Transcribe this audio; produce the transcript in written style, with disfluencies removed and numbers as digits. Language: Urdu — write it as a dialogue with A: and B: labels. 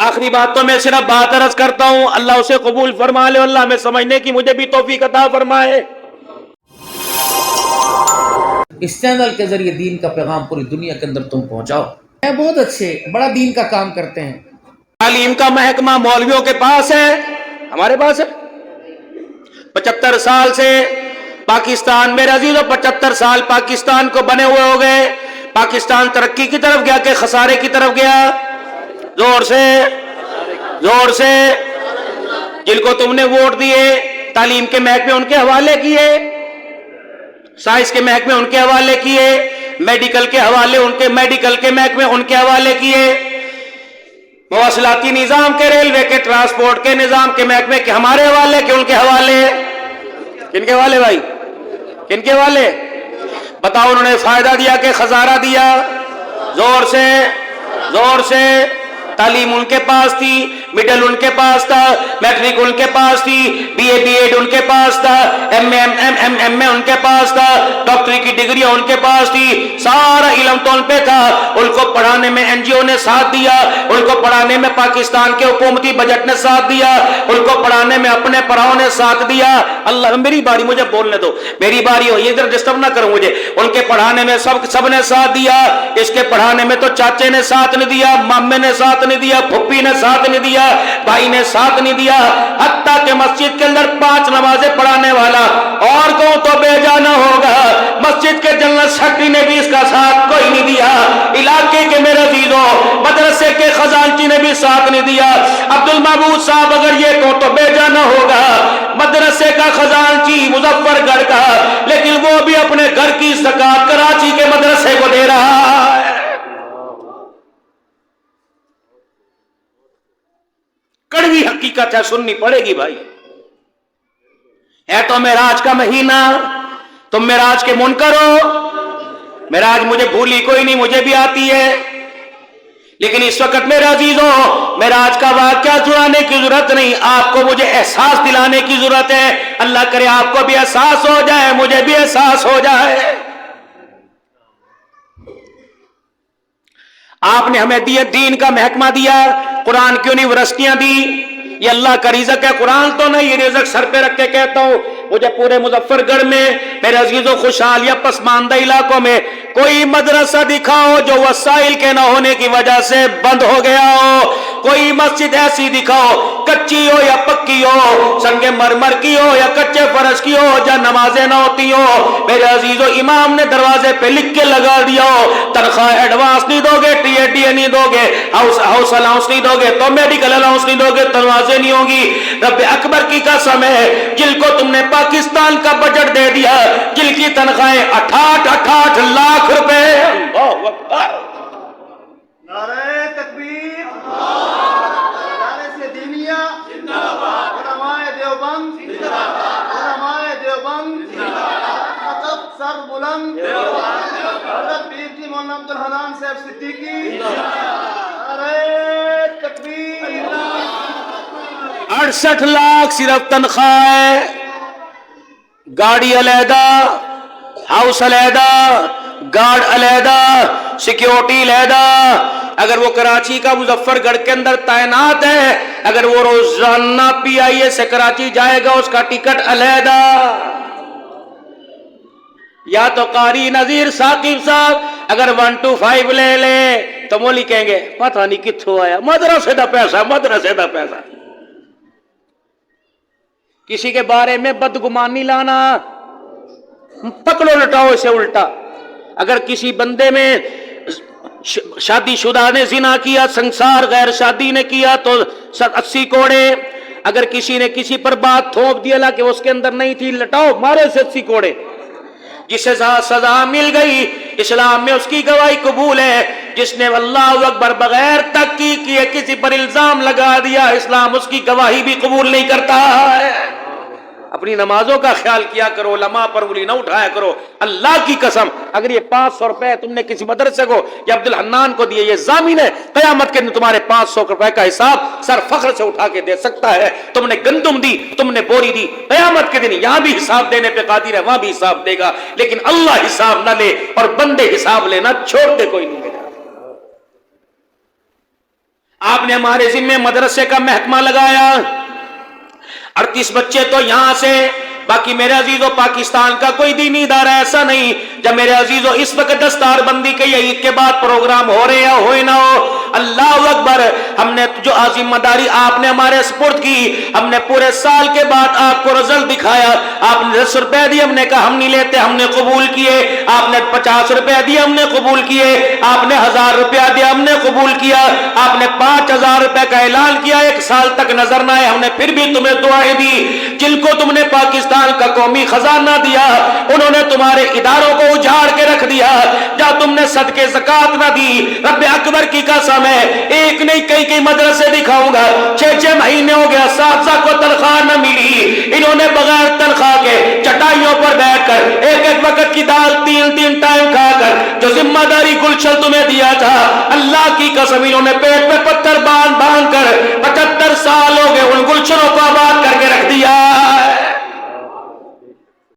A: آخری بات تو میں صرف بات عرض کرتا ہوں، اللہ اسے قبول فرما لے، اللہ میں سمجھنے کی مجھے بھی توفیق عطا فرمائے۔
B: اس چینل کے ذریعے دین کا پیغام پوری دنیا کے اندر تم پہنچاؤ۔ بہت اچھے، بڑا دین کا کام کرتے ہیں۔
A: تعلیم کا محکمہ مولویوں کے پاس ہے، ہمارے پاس ہے۔ 75 سال سے پاکستان، میرے عزیزوں 75 سال پاکستان کو بنے ہوئے ہو گئے۔ پاکستان ترقی کی طرف گیا کہ خسارے کی طرف گیا؟ زور سے زور سے۔ جن کو تم نے ووٹ دیے، تعلیم کے محکمے ان کے حوالے کیے، سائنس کے محکمے ان کے حوالے کیے، میڈیکل کے حوالے ان کے، میڈیکل کے محکمے ان کے حوالے کیے، مواصلاتی نظام کے، ریلوے کے، ٹرانسپورٹ کے نظام کے محکمے کے ہمارے حوالے کہ ان کے حوالے؟ کن کے حوالے بھائی؟ کن کے حوالے؟ بتاؤ انہوں نے فائدہ دیا کہ خسارہ دیا؟ زور سے زور سے۔ تعلیم ان کے پاس تھی، مڈل ان کے پاس تھا، میٹرک ان کے پاس تھی، بی اے بی ایڈ ان کے پاس تھا، ایم اے ان کے پاس تھا، ڈاکٹری کی ڈگریاں ان کے پاس تھی، سارا علم تو ان پہ تھا۔ ان کو پڑھانے میں این جی او نے ساتھ دیا، ان کو پڑھانے میں پاکستان کے حکومتی بجٹ نے ساتھ دیا، ان کو پڑھانے میں اپنے پڑھاؤ نے ساتھ دیا۔ اللہ، میری باری، مجھے بولنے دو، میری باری ہو، یہ ادھر ڈسٹرب نہ کرو مجھے۔ ان کے پڑھانے میں سب نے ساتھ دیا۔ اس کے پڑھانے میں تو چاچے نے ساتھ نہیں دیا، مامے نے ساتھ نہیں دیا، پھپھی نے ساتھ نہیں دیا، بھائی نے ساتھ نہیں دیا، حتیٰ کہ مسجد کے اندر 5 نمازیں پڑھانے والا اور کو تو بے جانا ہوگا، مسجد کے جنرل سیکرٹری نے بھی اس کا ساتھ کوئی نہیں دیا، علاقے کے میرے عزیزوں مدرسے کے خزانچی نے بھی ساتھ نہیں دیا۔ عبد المعبود صاحب اگر یہ کو تو بے جانا ہوگا، مدرسے کا خزانچی مظفر گڑھ کا، لیکن وہ بھی اپنے گھر کی زکات کراچی کے مدرسے کو دے رہا ہے۔ کڑوی حقیقت ہے، سننی پڑے گی بھائی۔ ہے تو معراج کا مہینہ، تم معراج کے منکر ہو۔ معراج مجھے بھولی کوئی نہیں، مجھے بھی آتی ہے، لیکن اس وقت میرے عزیزوں معراج کا واقعہ سنانے کی ضرورت نہیں، آپ کو مجھے احساس دلانے کی ضرورت ہے۔ اللہ کرے آپ کو بھی احساس ہو جائے، مجھے بھی احساس ہو جائے۔ آپ نے ہمیں دین کا محکمہ دیا، قرآن کی یونیورسٹیاں دی، یہ اللہ کا رزق ہے، قرآن تو نہیں، یہ رزق سر پہ رکھ کے کہتا ہوں، مجھے پورے مظفر گڑھ میں میرے عزیزوں خوشحال یا پسماندہ علاقوں میں کوئی مدرسہ دکھاؤ جو وسائل کے نہ ہونے کی وجہ سے بند ہو گیا ہو، کوئی مسجد ایسی دکھاؤ کچی ہو یا پکی ہو، سنگ مرمر کی ہو یا کچے فرش کی ہو، جہاں نمازیں نہ ہوتی ہو، میرے عزیزوں امام نے دروازے پہ لکھ کے لگا دیا ہو تنخواہ ایڈوانس نہیں دو گے، ٹی اے ڈی اے نہیں دو گے، ہاؤس الاؤنس نہیں دو گے تو میڈیکل الاؤنس نہیں دو گے، تنوازیں نہیں ہوں گی۔ رب اکبر کی قسم ہے، جن کو تم نے پاکستان کا بجٹ دے دیا، جن کی تنخواہیں 68 لاکھ روپے، اللہ اکبر،
C: نعرہ تکبیر، نعرہ سے دینیا، علماء دیوبند، علماء دیوبند، مطلب سر بلند، حضرت پیر جی مولانا عبد الحنان صاحب صدیقی، نعرہ تکبیر۔
A: 68 لاکھ صرف تنخواہ ہے، گاڑی علیحدہ، ہاؤس علیحدہ، گارڈ علیحدہ، سیکیورٹی علیحدہ۔ اگر وہ کراچی کا مظفر گڑھ کے اندر تعینات ہے، اگر وہ روزانہ پی آئی اے سے کراچی جائے گا اس کا ٹکٹ علیحدہ۔ یا تو قاری نذیر ثاقب صاحب اگر 1 to 5 لے لے تو مولی کہیں گے پتہ نہیں کتھوں آیا، مدرسے دا پیسہ، مدرسے دا پیسہ۔ کسی کے بارے میں بدگمانی لانا، پکڑو لٹاؤ اسے الٹا۔ اگر کسی بندے میں شادی شدہ نے زنا کیا، سنسار غیر شادی نے کیا تو 80 کوڑے۔ اگر کسی نے کسی پر بات تھوپ دیا کہ اس کے اندر نہیں تھی، لٹاؤ مارے سے 80 کوڑے۔ جسے سزا مل گئی، اسلام میں اس کی گواہی قبول ہے۔ جس نے اللہ اکبر بغیر تحقیق کیے کسی پر الزام لگا دیا، اسلام اس کی گواہی بھی قبول نہیں کرتا ہے۔ اپنی نمازوں کا خیال کیا کرو، علماء پر انگلی نہ اٹھایا کرو۔ اللہ کی قسم اگر یہ 500 روپے تم نے کسی مدرسے کو یا عبد الحنان کو دیے، یہ ضامن ہے قیامت کے دن تمہارے 500 روپے کا حساب سر فخر سے اٹھا کے دے سکتا ہے۔ تم نے گندم دی، تم نے بوری دی، قیامت کے دن یہاں بھی حساب دینے پہ قادر ہے، وہاں بھی حساب دے گا۔ لیکن اللہ حساب نہ لے اور بندے حساب لینا چھوڑ دے، کوئی نہیں لے جاتا۔ آپ نے ہمارے ذمے مدرسے کا محکمہ لگایا، 38 بچے تو یہاں سے، باقی میرے عزیزوں پاکستان کا کوئی دینی ادارہ ایسا نہیں جب میرے عزیزوں اس وقت دستار بندی کے یا عید کے بعد پروگرام ہو رہے یا ہوئے نہ ہو، اللہ اکبر، ہم نے جو ذمہ داری آپ نے ہمارے سپرد کی، ہم نے پورے سال کے بعد آپ کو رزلٹ دکھایا، آپ نے 10 روپے دیے، ہم نے کہا ہم نہیں لیتے، ہم نے قبول کیے، آپ نے 50 روپے دیے، ہم نے قبول کیے، آپ نے 1000 روپیہ دیا، ہم نے قبول کیا، آپ نے 5000 روپے کا اعلان کیا، 1 سال تک نظر نہ آئے، ہم نے پھر بھی تمہیں دعائیں دی، جن کو تم نے پاکستان کا قومی خزانہ دیا انہوں نے تمہارے اداروں کو اجاڑ کے رکھ دیا، جا تم نے صدقے زکات نہ دی، رب اکبر کی قسم ہے ایک نہیں کئی مدرسے دکھاؤں گا، 6 مہینے ہو گیا اساتذہ کو تنخواہ نہ ملی، انہوں نے بغیر تنخواہ کے چٹائیوں پر بیٹھ کر ایک وقت کی دال 3 ٹائم کھا کر جو ذمہ داری گلشن تمہیں دیا تھا، اللہ کی قسم انہوں نے پیٹ میں پتھر باندھ کر 75 سال ہو گئے ان گلشنوں کو آباد کر کے رکھ دیا۔